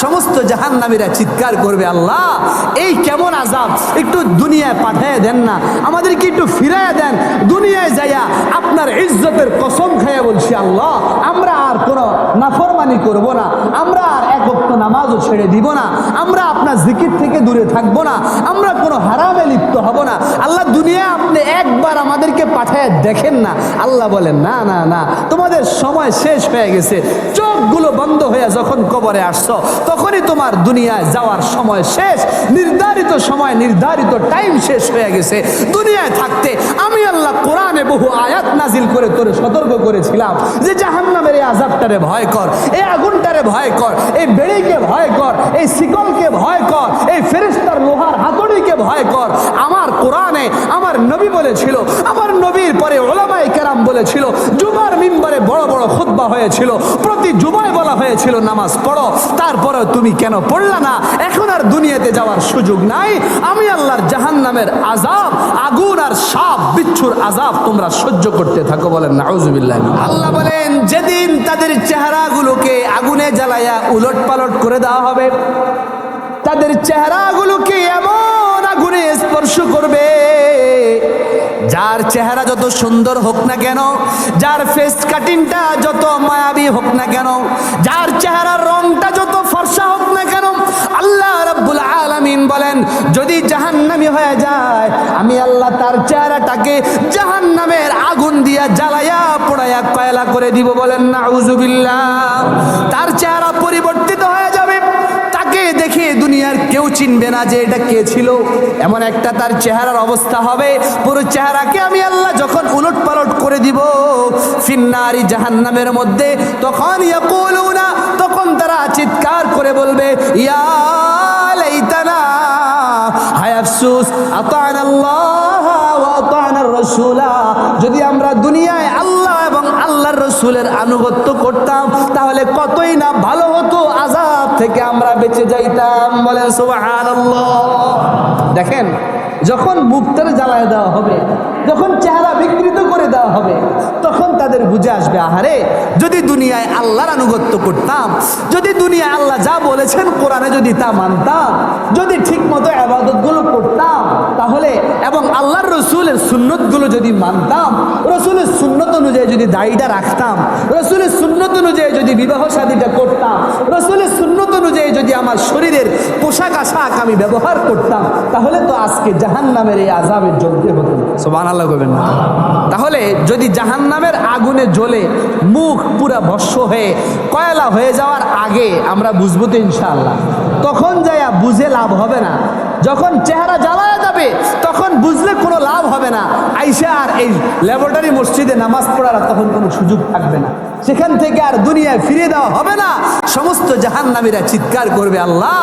সমস্ত জাহান্নামীরা চিৎকার করবে, আল্লাহ এই কেমন আযাব, একটু দুনিয়ায় পাঠিয়ে দেন না, আমাদেরকে একটু ফিরাইয়া দেন। দুনিয়ায় যাইয়া আপনার ইজ্জতের কসম খাইয়া বলছি, আল্লাহ আমরা আর কোনো নাফরমানি করব না, আমরা আর এক ওয়াক্ত নামাজও ছেড়ে দিব না, আমরা আপনার জিকির থেকে দূরে থাকবো না, আমরা কোনো হারামে লিপ্ত হব না। আল্লাহ দুনিয়ায় আপনি একবার আমাদেরকে পাঠায় দেখেন না। আল্লাহ বলেন, না না না, তোমাদের সময় শেষ হয়ে গেছে। চোখগুলো বন্ধ হয়ে যখন কবরে আসছো তখনই তোমার দুনিয়ায় যাওয়ার সময় শেষ, নির্ধারিত সময় নির্ধারিত টাইম শেষ হয়ে গেছে। দুনিয়ায় থাকতে আমি আল্লাহ কোরআনে বহু আয়াত নাজিল করে তোরে সতর্ক করেছিলাম যে জাহান্নামের এই আযাবটারে ভয় কর, এই আগুনটারে ভয় কর, এই বেড়িকে ভয় কর, এই শিকলকে ভয় কর, এই ফেরেশতার লোহার হাতুড়িকে ভয় কর। আমার কোরআনে আমার নবী বলেছিল, আমার নবীর পরে উলামায়ে কেরাম বলেছিল, জুমার মিম্বরে বড় বড় খুতবা হয়েছিল, প্রতি জুমায় বলা হয়েছিল নামাজ পড়ো, তারপরে তুমি কেন পড়লা না? এখন আর দুনিয়াতে যাওয়ার সুযোগ নাই। আমি আল্লাহর জাহান্নামের আযাব, আগুন আর সাপ বিচ্ছুর আযাব তোমরা সহ্য করতে থাকো। বলেন নাউজুবিল্লাহ। আল্লাহ বলেন, যেদিন তাদের চেহারাগুলোকে আগুনে জ্বালায়া উলট পালট করে দেওয়া হবে, তাদের চেহারাগুলোকে এমন আগুনে স্পর্শ করবে, যার চেহারা যত সুন্দর হোক না কেন, যার ফেস কাটিংটা যত মায়াবী হোক না কেন, যার চেহারার রংটা যত ফর্সা হোক না কেন, আল্লাহ রাব্বুল আলামিন বলেন যদি জাহান্নামী হয়ে যায়, আমি আল্লাহ তার চেহারাটাকে জাহান্নামের আগুন দিয়া জ্বালায়া পোড়ায়া কয়লা করে দিব। বলেন নাউজুবিল্লাহ। তার চেহারা পরিবর্তিত হয়ে যাবে, তাকে দেখে দুনিয়ার কেউ চিনবে না যে এটা কে ছিল, এমন একটা তার চেহারার অবস্থা হবে। পুরো চেহারাকে আমি আল্লাহ যখন উলট পালট করে দিব ফিন্নারি জাহান্নামের মধ্যে, তখন ইয়াকুলুনা, তখন তারা চিৎকার করে বলবে, ইয়া লাইতানা, হায় আফসোস, আতানাল্লাহ ওয়া আতানার রাসূলা, যদি আমরা দুনিয়ায় আল্লাহ এবং আল্লাহর রাসূলের আনুগত্য করতাম তাহলে কতই না ভালো হতো, আযাব থেকে আমরা বেঁচে যাইতাম। বলেন সুবহানাল্লাহ। দেখেন, যখন মুখটারে জ্বালায় দেওয়া হবে, যখন চেহারা বিকৃত করে দেওয়া হবে, তখন তাদের বুঝে আসবে, আহারে যদি দুনিয়ায় আল্লাহর আনুগত্য করতাম, যদি দুনিয়ায় আল্লাহ যা বলেছেন কোরআনে যদি তা মানতাম, যদি ঠিক মতো ইবাদতগুলো করতাম তাহলে, এবং আল্লাহর রসুলের সুন্নতগুলো যদি মানতাম, রসুলের সুন্নত অনুযায়ী যদি দাড়িটা রাখতাম, রসুলের সুন্নত অনুযায়ী যদি বিবাহ শাদীটা করতাম, রসুলের সুন্নত অনুযায়ী যদি আমার শরীরের পোশাক আশাক আমি ব্যবহার করতাম, তাহলে তো আজকে জাহান্নামের এই আযাবের জ্বলতে হতো না। সুবহানাল্লাহ কইবেন না? তাহলে যদি জাহান্নামের আগুনে জ্বলে মুখ পুরা ভস্ম হয়ে কয়লা হয়ে যাওয়ার আগে আমরা বুঝবো তো ইনশাআল্লাহ, তখন যাইয়া বুঝে লাভ হবে না। যখন চেহারা জ্বালায়া যাবে তখন বুঝলে কোনো লাভ হবে না। আইসা আর এই ল্যাবরেটরি মসজিদে নামাজ পড়ার তখন কোনো সুযোগ থাকবে না, সেখান থেকে আর দুনিয়ায় ফিরে দেওয়া হবে না। সমস্ত জাহান্নামীরা চিৎকার করবে, আল্লাহ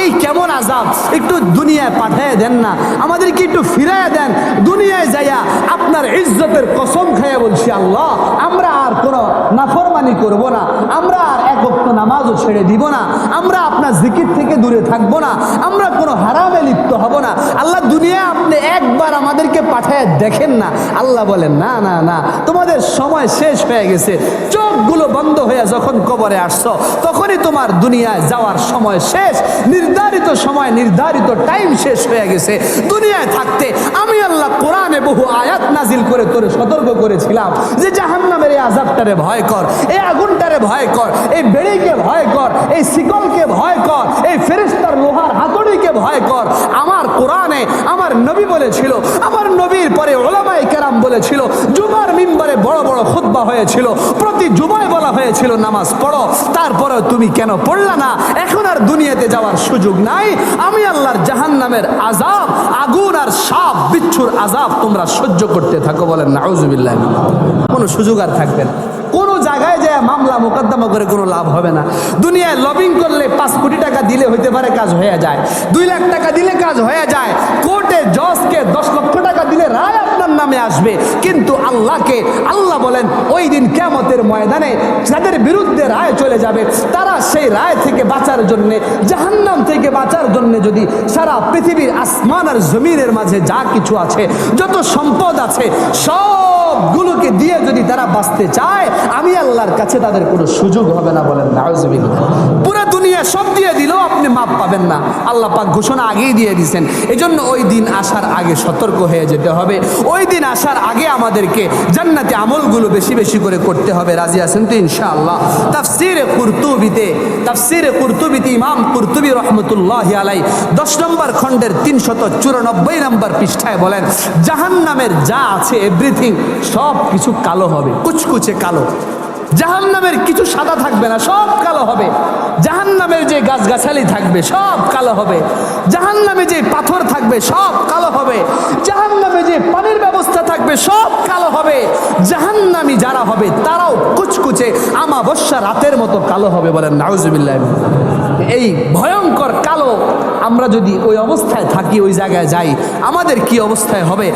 এই কেমন আযাব, একটু দুনিয়ায় পাঠিয়ে দেন না, আমাদেরকে একটু ফিরাইয়া দেন। দুনিয়ায় যাইয়া আপনার ইজ্জতের কসম খাইয়া বলছি, আল্লাহ আমরা আর কোনো নাফরমানি করব না, আমরা আর এক ওয়াক্ত নামাজও ছেড়ে দিব না, আমরা আপনার জিকির থেকে দূরে থাকবো না, আমরা কোনো হারামে লিপ্ত হব না। আল্লাহ দুনিয়ায় আপনি একবার আমাদেরকে পাঠিয়ে দেখেন না। আল্লাহ বলেন, না না না, তোমাদের সময় শেষ হয়ে গেছে। চোখগুলো বন্ধ হয়ে যখন কবরে আসছো তখনই তোমার দুনিয়ায় যাওয়ার সময় শেষ, নির্ধারিত সময় নির্ধারিত টাইম শেষ হয়ে গেছে। দুনিয়ায় থাকতে আমি আল্লাহ কোরআনে বহু আয়াত নাজিল করে তোরে সতর্ক করেছিলাম যে জাহান্নামের এই আযাবটারে ভয় কর, এই আগুনটারে ভয় কর, এই বেড়িকে ভয় কর, এই শিকলকে ভয় কর, এই ফেরেশতার লোহার হাতুড়িকে ভয় কর। আমার কোরআনে আমার নবী বলেছিল, আমার নবীর পরে উলামায়ে কেরাম বলেছিল, জুমার মিম্বরে বড় বড় খুতবা হয়েছিল, প্রতি জুমায় বলা হয়েছিল নামাজ পড়ো, তারপরে তুমি কেন পড়লা না? এখন আর দুনিয়াতে যাওয়ার সুযোগ নাই। আমি আল্লাহর জাহান্নামের আযাব, আগুন আর সাপ বিচ্ছুর আযাব তোমরা সহ্য করতে থাকো। বলেন নাউজুবিল্লাহ। কোনো সুযোগ আর থাকবে না, কোনো জায়গায় যায় মামলা মোকদ্দমা করে কোনো লাভ হবে না। দুনিয়ায় লবিং করলে 5 কোটি টাকা দিলে হইতে পারে কাজ হয়ে যায়, 2 লাখ টাকা দিলে কাজ হয়ে যায়, কোর্টে জজকে 10 লক্ষ টাকা দিলে রায় আপনার নামে জাহান্নামে আসবে। কিন্তু আল্লাহ বলেন ওই দিন কিয়ামতের ময়দানে যাদের বিরুদ্ধে রায় চলে যাবে, তারা সেই রায় থেকে বাঁচার জন্যে, জাহান্নাম থেকে বাঁচার জন্য যদি সারা পৃথিবীর আসমান আর জমিনের মাঝে যা কিছু আছে, যত সম্পদ আছে, সবগুলোকে দিয়ে যদি তারা বাঁচতে চায়, আমি আল্লাহর কাছে তাদের কোনো সুযোগ হবে না। বলেন নাউজুবিল্লাহ। পুরো দুনিয়া সব দিয়ে দিলেও আপনি মাপ পাবেন না। আল্লাহ পাক ঘোষণা আগেই দিয়ে দিয়েছেন। এজন্য ওই দিন আসার আগে সতর্ক হয়ে যেতে হবে। ওই দিন আসার আগে আমাদেরকে জান্নাতে আমলগুলো বেশি বেশি করে করতে হবে। রাজি আছেন তো ইনশাআল্লাহ? তাফসীরে কুরতুবিতে ইমাম কুরতুবী রহমতুল্লাহি আলাইহি 10 নম্বর খণ্ডের 394 নম্বর পৃষ্ঠায় বলেন, জাহান্নামের যা আছে এভরিথিং সব কিছু কালো হবে, কুচকুচে কালো। জাহান্নামের কিছু সাদা থাকবে না, সব কালো হবে। জাহান্নামের যে গাছগাছালি থাকবে সব কালো হবে। জাহান্নামে যে পাথর থাকবে সব কালো হবে। জাহান্নামে যে পানির ব্যবস্থা থাকবে সব কালো হবে। জাহান্নামী যারা হবে তারাও কুচকুচে আমাবস্যা রাতের মতো কালো হবে। বলেন নাউজুবিল্লাহ। এই ভয়ঙ্কর কালো আমরা যদি ওই অবস্থায় থাকি, ওই জায়গায় যাই, আমাদের কি অবস্থায় হবে